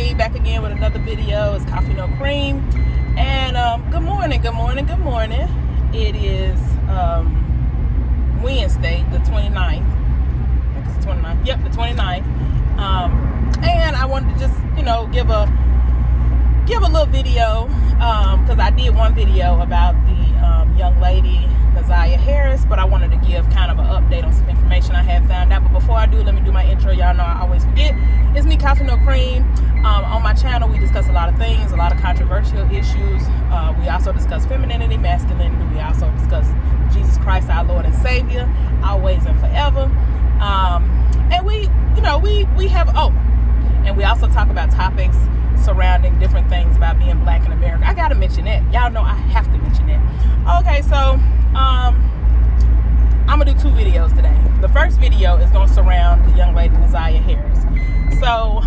me back again with another video. It's Coffee No Cream. And good morning. It is Wednesday, the 29th. I think it's the 29th. Yep, the 29th. And I wanted to just, give a little video because I did one video about the young lady, Na'ziah Harris, but I wanted to give kind of an update on some information I have found out. But before I do, let me do my intro. Y'all know I always forget. It's me, Coffee No Cream. On my channel, we discuss a lot of things, a lot of controversial issues. We also discuss femininity, masculinity. We also discuss Jesus Christ, our Lord and Savior, always and forever. And we have, and we also talk about topics surrounding different things about being black in America. I gotta mention that. Y'all know I have to mention that. Okay, so I'm gonna do two videos today. The first video is gonna surround the young lady Na'ziah Harris. So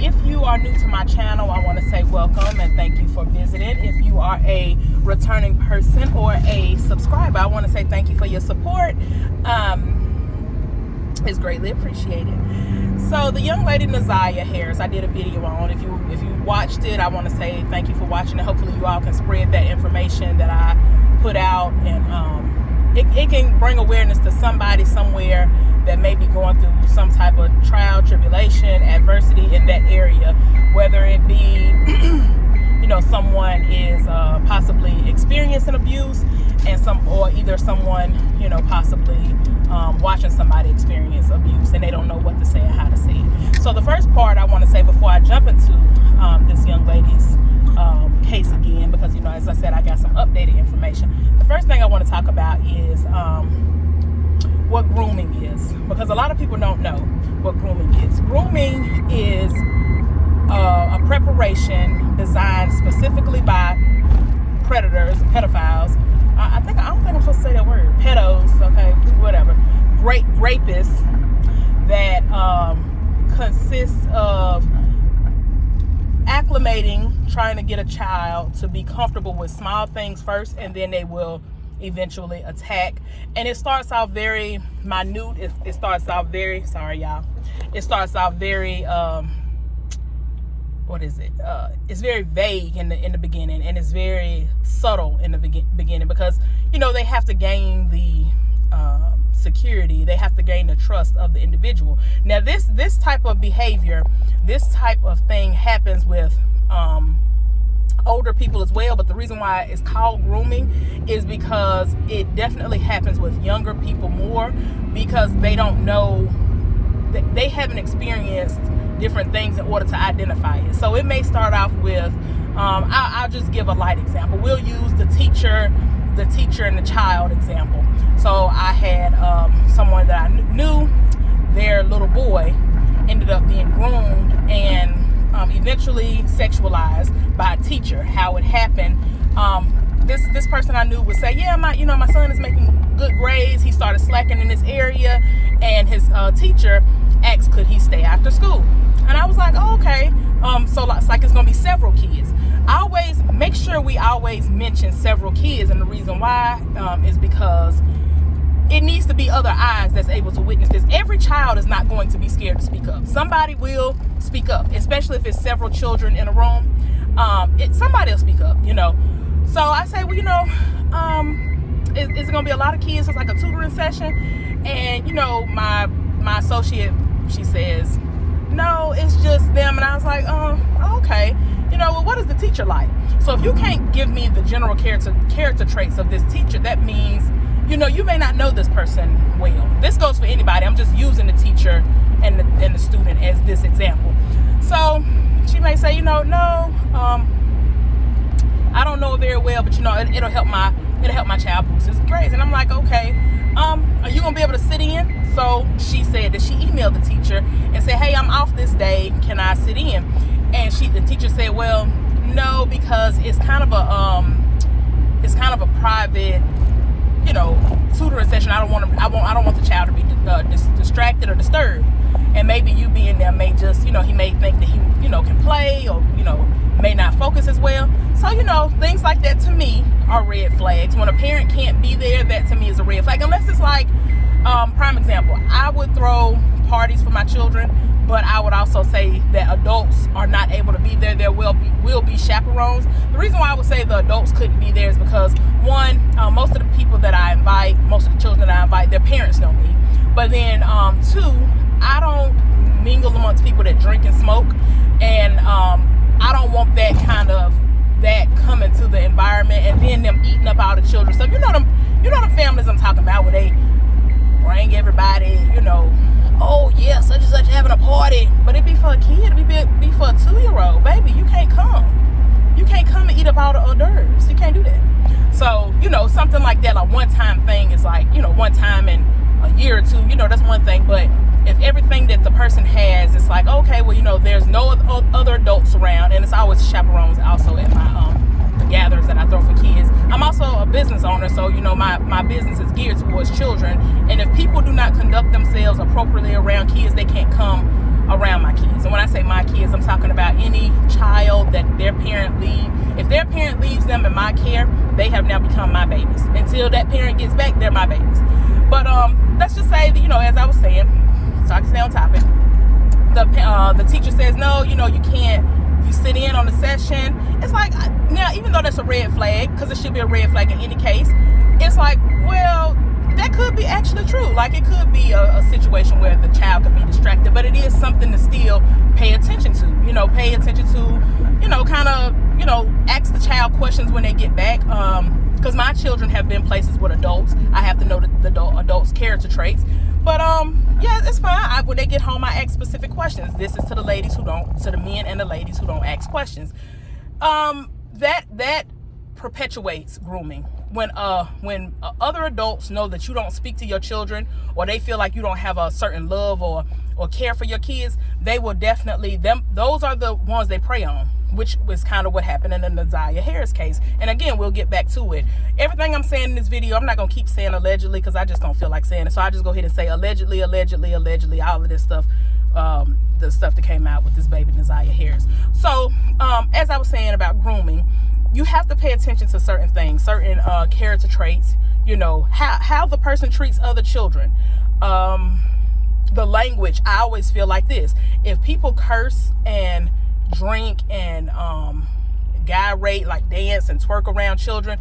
if you are new to my channel, I want to say welcome and thank you for visiting. If you are a returning person or a subscriber, I want to say thank you for your support. It's greatly appreciated. So the young lady Na'ziah Harris, I did a video on. If you watched it, I want to say thank you for watching it. Hopefully you all can spread that information that I put out, and it can bring awareness to somebody somewhere that may be going through some type of trial, tribulation, adversity in that area, whether it be someone is possibly experiencing abuse, and either someone possibly watching somebody experience abuse and they don't know what to say and how to say it. So the first part I want to say before I jump into this young lady's case again, because as I said, I got some updated information. The first thing I want to talk about is what grooming is, because a lot of people don't know what grooming is. Grooming is a preparation designed specifically by predators, pedophiles. I don't think I'm supposed to say that word. Pedos, okay, whatever. Rapists that consists of acclimating, trying to get a child to be comfortable with small things first, and then they will eventually attack. And it starts off very minute. It starts off very, sorry y'all, it starts off very it's very vague in the beginning, and it's very subtle in the beginning, because they have to gain the security, they have to gain the trust of the individual. Now this type of behavior, this type of thing happens with older people as well, but the reason why it's called grooming is because it definitely happens with younger people more, because they don't know, they haven't experienced different things in order to identify it. So it may start off with I'll just give a light example. We'll use the teacher and the child example. So I had someone that I knew, their little boy ended up being groomed and eventually sexualized by a teacher. How it happened, this person I knew would say, yeah, my son is making good grades, he started slacking in this area, and his teacher asked could he stay after school. And I was like, oh, okay. So it's like it's gonna be several kids. I always make sure we always mention several kids, and the reason why is because it needs to be other eyes that's able to witness this. Every child is not going to be scared to speak up. Somebody will speak up, especially if it's several children in a room. Somebody will speak up, So I say, well, it's gonna be a lot of kids. It's like a tutoring session, and my associate, she says, no, it's just them. And I was like, okay. Well, what is the teacher like? So if you can't give me the general character traits of this teacher, that means, you may not know this person well. This goes for anybody. I'm just using the teacher and the student as this example. So she may say, no, I don't know it very well, but it'll help my child boost his grades. And I'm like, okay, are you gonna be able to sit in? So she said that she emailed the teacher and said, hey, I'm off this day, can I sit in? And the teacher said, well, no, because it's kind of a private, tutoring session. I don't want the child to be distracted or disturbed. And maybe you being there may just, he may think that he, can play, or, may not focus as well. So, things like that to me are red flags. When a parent can't be there, that to me is a red flag. Unless it's like prime example, I would throw parties for my children, but I would also say that adults are not able to be there. There will be chaperones. The reason why I would say the adults couldn't be there is because, one, most of the people that I invite, most of the children that I invite, their parents know me. But then, two, I don't mingle amongst people that drink and smoke, and I don't want that coming to the environment, and then them eating up all the children. So you know them families I'm talking about, where they bring everybody, oh yeah, such and such having a party, but it be for a kid, it be for a 2-year-old. Baby, you can't come and eat up all the hors d'oeuvres. You can't do that. So something like that, like one-time thing is like, one time in a year or two, that's one thing. But if everything that the person has, it's like, okay, well, there's no other adults around, and it's always chaperones also at my gatherings that I throw for kids. I'm also a business owner, so my business is geared towards children, and if people do not conduct themselves appropriately around kids, they can't come around my kids. And when I say my kids, I'm talking about any child that their parent if their parent leaves them in my care, they have now become my babies. Until that parent gets back, they're my babies. But let's just say that, as I was saying, so I can stay on topic, the teacher says, no, you can't, you sit in on the session. It's like, now, even though that's a red flag, because it should be a red flag in any case, it's like, well, that could be actually true. Like, it could be a situation where the child could be distracted, but it is something to still pay attention to. Pay attention to, ask the child questions when they get back. Because my children have been places with adults. I have to know the adults' character traits. But yeah, it's fine. When they get home, I ask specific questions. This is to the men and the ladies who don't ask questions. That perpetuates grooming. When other adults know that you don't speak to your children, or they feel like you don't have a certain love or care for your kids, they will definitely, those are the ones they prey on, which was kind of what happened in the Na'ziah Harris case. And again, we'll get back to it. Everything I'm saying in this video, I'm not going to keep saying allegedly, because I just don't feel like saying it. So I just go ahead and say allegedly, all of this stuff, the stuff that came out with this baby Na'ziah Harris. So as I was saying about grooming, you have to pay attention to certain things, certain character traits, how the person treats other children. The language, I always feel like this. If people curse and drink and gyrate, like dance and twerk around children,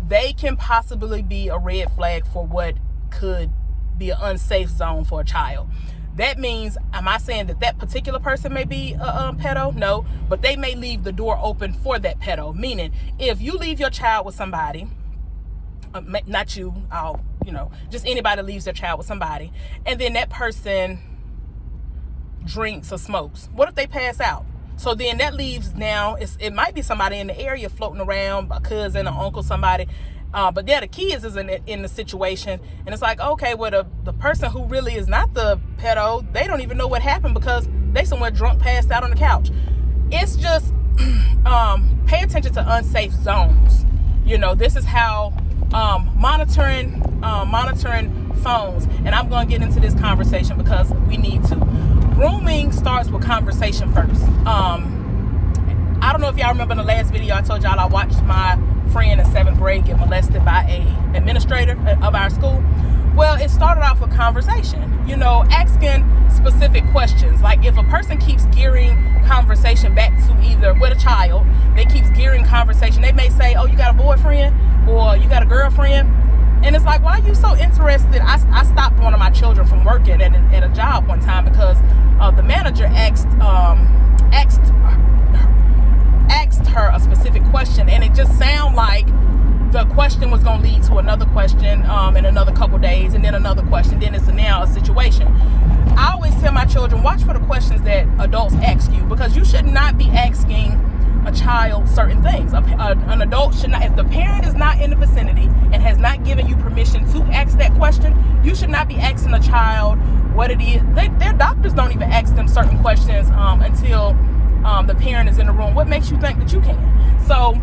they can possibly be a red flag for what could be an unsafe zone for a child. That means, am I saying that particular person may be a pedo? No, but they may leave the door open for that pedo. Meaning, if you leave your child with somebody, not you, just anybody leaves their child with somebody, and then that person drinks or smokes, what if they pass out? So then that leaves, now it might be somebody in the area floating around, a cousin, an uncle, somebody, but the kids is in the situation, and it's like, okay, well, the person who really is not the pedo, they don't even know what happened because they somewhere drunk, passed out on the couch. It's just pay attention to unsafe zones. This is how monitoring phones, and I'm going to get into this conversation because we need to. Grooming starts with conversation first. I don't know if y'all remember in the last video I told y'all I watched my friend in 7th grade get molested by a administrator of our school. Well, it started off with conversation, asking specific questions. Like, if a person keeps gearing conversation back to either with a child, they keeps gearing conversation. They may say, oh, you got a boyfriend, or you got a girlfriend. And it's like, why are you so interested? I stopped one of my children from working at a job one time because the manager asked her a specific question, and it just sounded like the question was going to lead to another question in another couple days, and then another question. Then it's now a situation. I always tell my children, watch for the questions that adults ask you, because you should not be asking a child certain things. An adult should not, if the parent is not in the vicinity and has not given you permission to ask that question, you should not be asking a child what it is. Their doctors don't even ask them certain questions until the parent is in the room. What makes you think that you can? So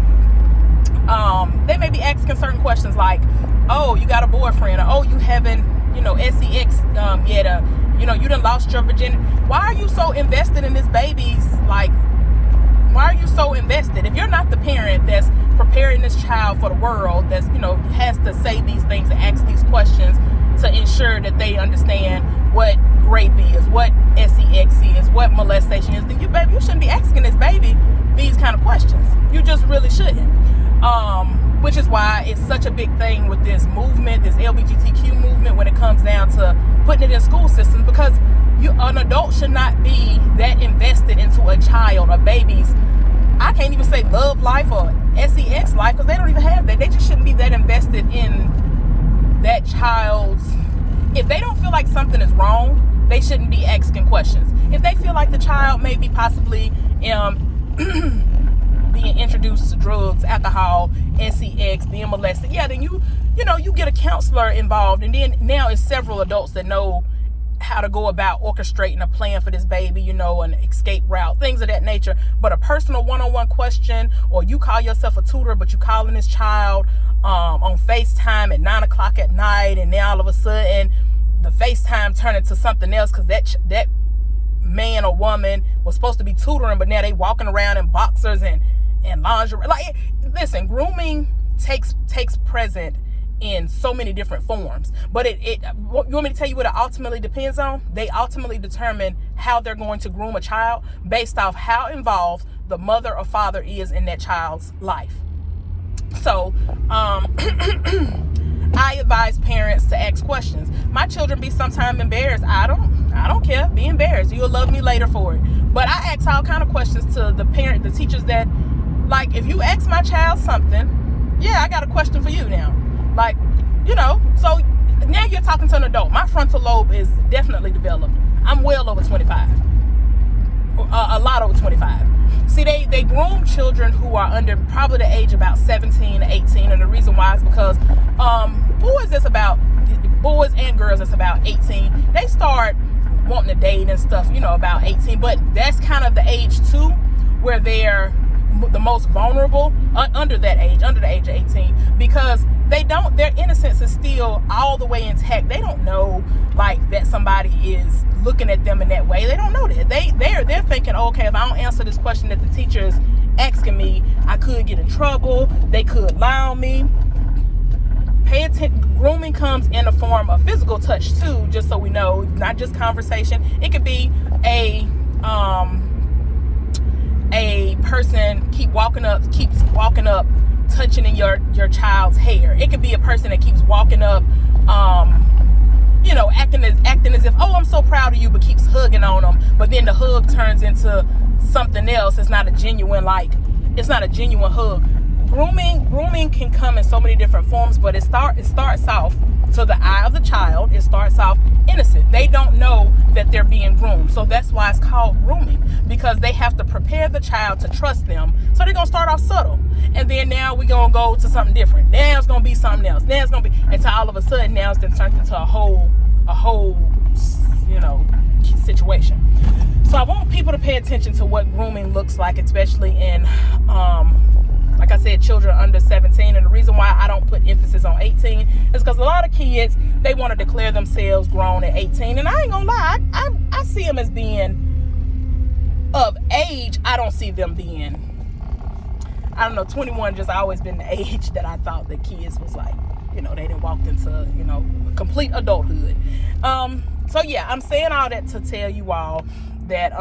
they may be asking certain questions like, oh, you got a boyfriend, or oh, you haven't, sex yet, you done lost your virginity. Why are you so invested in this baby's, why are you so invested? If you're not the parent that's preparing this child for the world, that's, has to say these things and ask these questions to ensure that they understand what rape is, what sex is, what molestation is, then you shouldn't be asking this baby these kind of questions. You just really shouldn't. Which is why it's such a big thing with this movement, this LGBTQ movement, when it comes down to putting it in school systems, because an adult should not be that invested into a child, a baby's, I can't even say love life or sex life, because they don't even have that. They just shouldn't be that invested in that child's. If they don't feel like something is wrong, they shouldn't be asking questions. If they feel like the child may be possibly being introduced to drugs, alcohol, sex, being molested, then you get a counselor involved, and then now it's several adults that know how to go about orchestrating a plan for this baby, an escape route, things of that nature. But a personal one-on-one question, or you call yourself a tutor, but you calling this child on FaceTime at 9:00 at night, and now all of a sudden the FaceTime turned into something else because that man or woman was supposed to be tutoring, but now they walking around in boxers and lingerie. Like, listen, grooming takes present in so many different forms, but you want me to tell you what it ultimately depends on? They ultimately determine how they're going to groom a child based off how involved the mother or father is in that child's life. So I advise parents to ask questions. My children be sometimes embarrassed. I don't care. Be embarrassed. You'll love me later for it. But I ask all kind of questions to the teachers that, like, if you ask my child something, I got a question for you now. Like, so now you're talking to an adult. My frontal lobe is definitely developed. I'm well over 25. A lot over 25. See, they groom children who are under probably the age about 17 to 18. And the reason why is because boys and girls that's about 18, they start wanting to date and stuff, about 18. But that's kind of the age too where they're the most vulnerable under the age of 18, because their innocence is still all the way intact. They don't know like that somebody is looking at them in that way. They don't know that. They're thinking, okay, if I don't answer this question that the teacher is asking me, I could get in trouble. They could lie on me. Pay attention. Grooming comes in the form of physical touch too, just so we know, not just conversation. It could be a person keeps walking up, touching in your child's hair. It could be a person that keeps walking up, acting as if, oh, I'm so proud of you, but keeps hugging on them. But then the hug turns into something else. It's not a genuine hug. Grooming can come in so many different forms, but it starts off, to the eye of the child, it starts off innocent. They don't know that they're being groomed. So that's why it's called grooming, because they have to prepare the child to trust them. So they're going to start off subtle. And then now we're going to go to something different. Now it's going to be something else. Now it's going to be, until all of a sudden now it's then turned into a whole situation. So I want people to pay attention to what grooming looks like, especially in, like I said, children under 17. And the reason why I don't put emphasis on 18 is because a lot of kids, they want to declare themselves grown at 18. And I ain't gonna lie, I see them as being of age. I don't see them being, 21 just always been the age that I thought that kids was like, they didn't walk into, complete adulthood. So yeah, I'm saying all that to tell you all that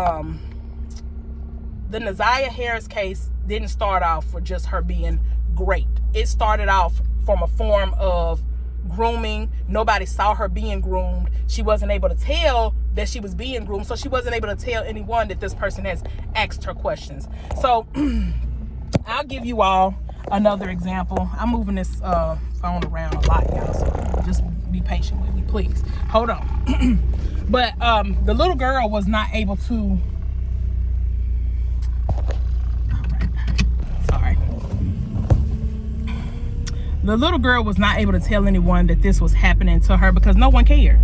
the Na'ziah Harris case didn't start off for just her being great. It started off from a form of grooming. Nobody saw her being groomed. She wasn't able to tell that she was being groomed, so she wasn't able to tell anyone that this person has asked her questions. So I'll give you all another example. I'm moving this phone around a lot, y'all, so just be patient with me, please. Hold on. But the little girl was not able to, the little girl was not able to tell anyone that this was happening to her because no one cared.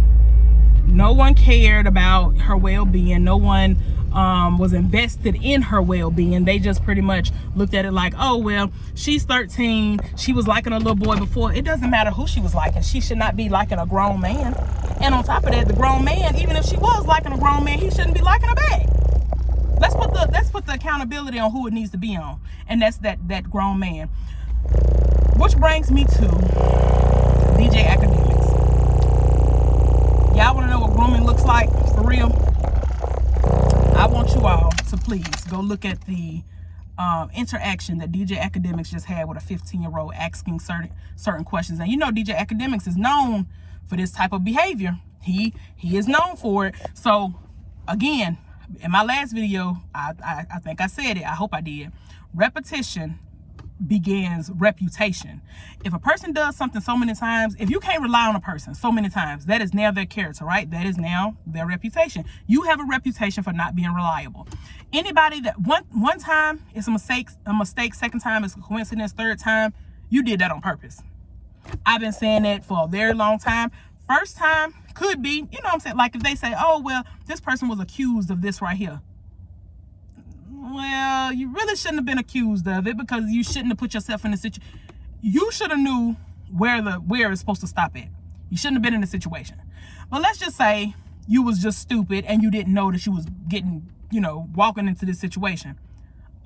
No one cared about her well-being. No one was invested in her well-being. They just pretty much looked at it like, oh, well, she's 13. She was liking a little boy before. It doesn't matter who she was liking. She should not be liking a grown man. And on top of that, the grown man, even if she was liking a grown man, he shouldn't be liking her back. Let's put the accountability on who it needs to be on. And that's that grown man. Which brings me to DJ Academics. y'all want to know what grooming looks like for real, I want you all to please go look at the interaction that DJ Academics just had with a 15-year-old asking certain questions. And you know, DJ Academics is known for this type of behavior. He is known for it. So again, in my last video, I think I said it, I hope I did, repetition begins reputation. If a person does something so many times, if you can't rely on a person so many times, that is now their character, right? That is now their reputation. You have a reputation for not being reliable. Anybody that one time is a mistake, second time is a coincidence, third time, you did that on purpose. I've been saying that for a very long time. First time could be, you know what I'm saying? Like if they say, oh, well, this person was accused of this right here. Well, you really shouldn't have been accused of it, because you shouldn't have put yourself in a situation. You should have knew where it's supposed to stop at. You shouldn't have been in the situation. But let's just say you was just stupid and you didn't know that you was getting, you know, walking into this situation.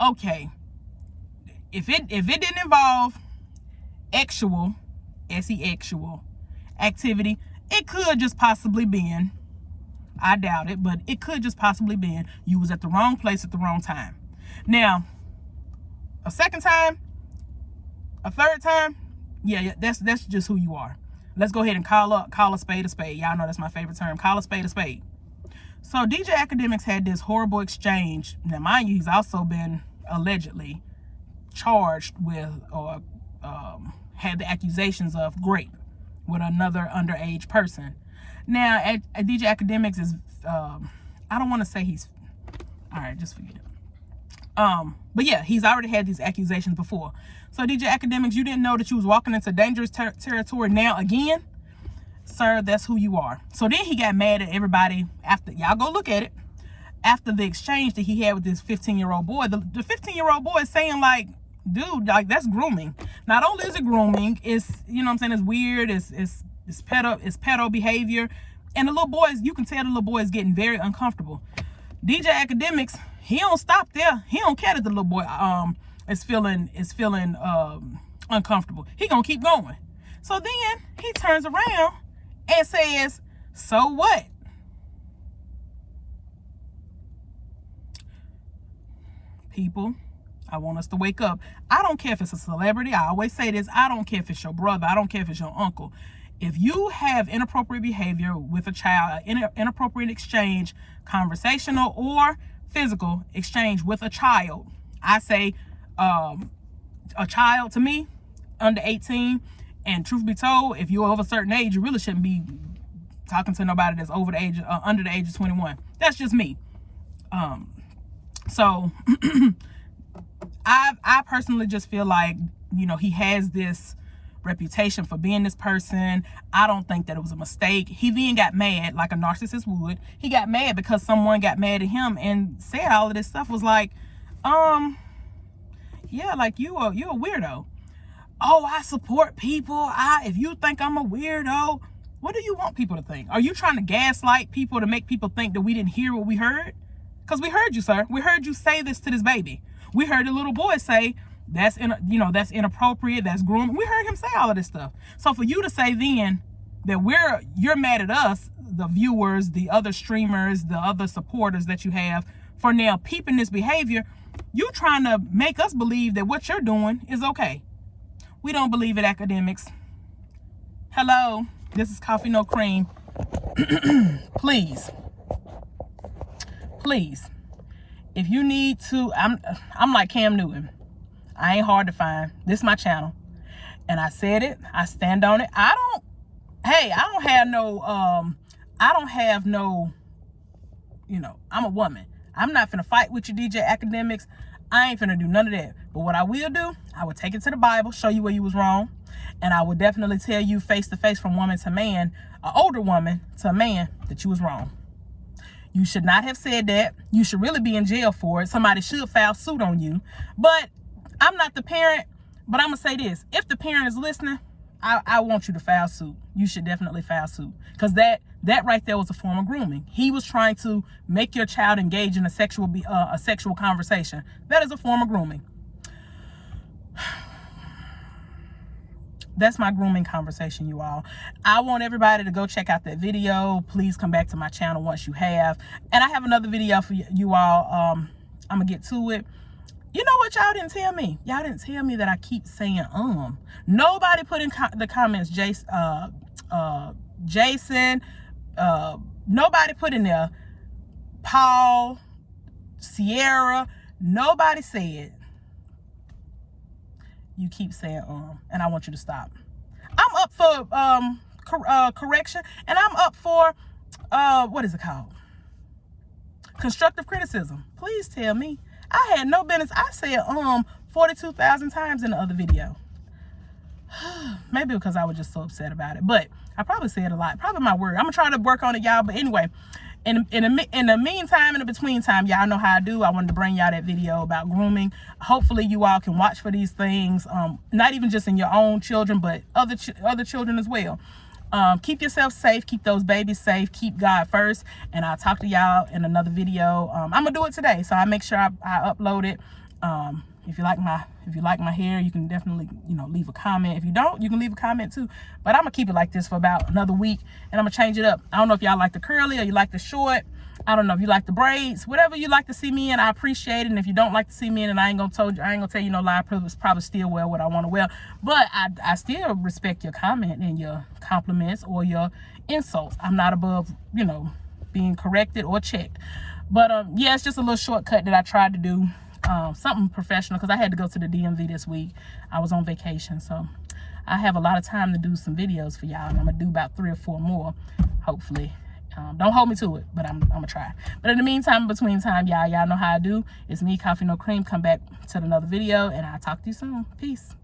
Okay. If it didn't involve actual activity, it could just possibly been, I doubt it, but it could just possibly been you was at the wrong place at the wrong time. Now, a second time, a third time, yeah, that's just who you are. Let's go ahead and call a spade a spade. Y'all know that's my favorite term. Call a spade a spade. So DJ Academics had this horrible exchange. Now, mind you, he's also been allegedly charged with or had the accusations of rape with another underage person. Now, at DJ Academics is, I don't want to say he's, all right, just forget it. But yeah, he's already had these accusations before. So DJ Academics, you didn't know that you was walking into dangerous territory now again? Sir, that's who you are. So then he got mad at everybody after, y'all go look at it, after the exchange that he had with this 15-year-old boy. The 15-year-old boy is saying like, dude, like that's grooming. Not only is it grooming, it's, you know what I'm saying, it's weird, it's pedo behavior. And the little boys, you can tell the little boy is getting very uncomfortable. DJ Academics, he don't stop there. He don't care that the little boy is feeling uncomfortable. He gonna keep going. So then he turns around and says, so what? People, I want us to wake up. I don't care if it's a celebrity. I always say this. I don't care if it's your brother. I don't care if it's your uncle. If you have inappropriate behavior with a child, inappropriate exchange, conversational or physical exchange with a child, I say a child to me, under 18, and truth be told, if you're of a certain age, you really shouldn't be talking to nobody that's over the age, under the age of 21. That's just me. So I personally just feel like, you know, he has this reputation for being this person. I don't think that it was a mistake. He then got mad like a narcissist would. He got mad because someone got mad at him and said all of this stuff. Was like, yeah, like you're a weirdo. Oh, I support people. If you think I'm a weirdo, what do you want people to think? Are you trying to gaslight people to make people think that we didn't hear what we heard? Because we heard you, sir. We heard you say this to this baby. We heard the little boy say, that's inappropriate, that's grooming. We heard him say all of this stuff. So for you to say then that you're mad at us, the viewers, the other streamers, the other supporters that you have, for now peeping this behavior, you trying to make us believe that what you're doing is okay. We don't believe it, Academics. Hello, this is Coffee No Cream. Please, if you need to, I'm like Cam Newton. I ain't hard to find. This is my channel. And I said it. I stand on it. I don't have no, you know, I'm a woman. I'm not finna fight with you, DJ Academics. I ain't finna do none of that. But what I will do, I will take it to the Bible, show you where you was wrong. And I will definitely tell you face to face from woman to man, an older woman to a man, that you was wrong. You should not have said that. You should really be in jail for it. Somebody should file suit on you. But I'm not the parent, but I'm going to say this. If the parent is listening, I want you to file suit. You should definitely file suit. Because that right there was a form of grooming. He was trying to make your child engage in a sexual conversation. That is a form of grooming. that's my grooming conversation, you all. I want everybody to go check out that video. Please come back to my channel once you have. And I have another video for you all. I'm gonna get to it. You know what y'all didn't tell me? Y'all didn't tell me that I keep saying Nobody put in the comments Jason, nobody put in there Paul, Sierra. Nobody said. You keep saying and I want you to stop. I'm up for correction, and I'm up for what is it called? Constructive criticism. Please tell me. I had no business. I said 42,000 times in the other video. Maybe because I was just so upset about it, but I probably said a lot. Probably my word. I'm gonna try to work on it, y'all. But anyway, in the meantime, in the between time, y'all know how I do. I wanted to bring y'all that video about grooming. Hopefully you all can watch for these things, not even just in your own children, but other children as well. Keep yourself safe, keep those babies safe, keep God first, and I'll talk to y'all in another video. I'm gonna do it today, so I make sure I upload it. If you like my hair, you can definitely, leave a comment. If you don't, you can leave a comment too. But I'm gonna keep it like this for about another week, and I'm gonna change it up. I don't know if y'all like the curly or you like the short. I don't know if you like the braids. Whatever you like to see me in, I appreciate it. And if you don't like to see me in, and I ain't gonna tell you no lie, probably still wear what I want to wear. But I still respect your comment and your compliments or your insults. I'm not above, being corrected or checked. But yeah, it's just a little shortcut that I tried to do. Something professional, because I had to go to the DMV this week. I was on vacation, so I have a lot of time to do some videos for y'all, and I'm gonna do about 3 or 4 more, hopefully. Don't hold me to it, but I'm gonna try. But in the meantime, between time, y'all know how I do. It's me, Coffee No Cream. Come back to another video, and I'll talk to you soon. Peace.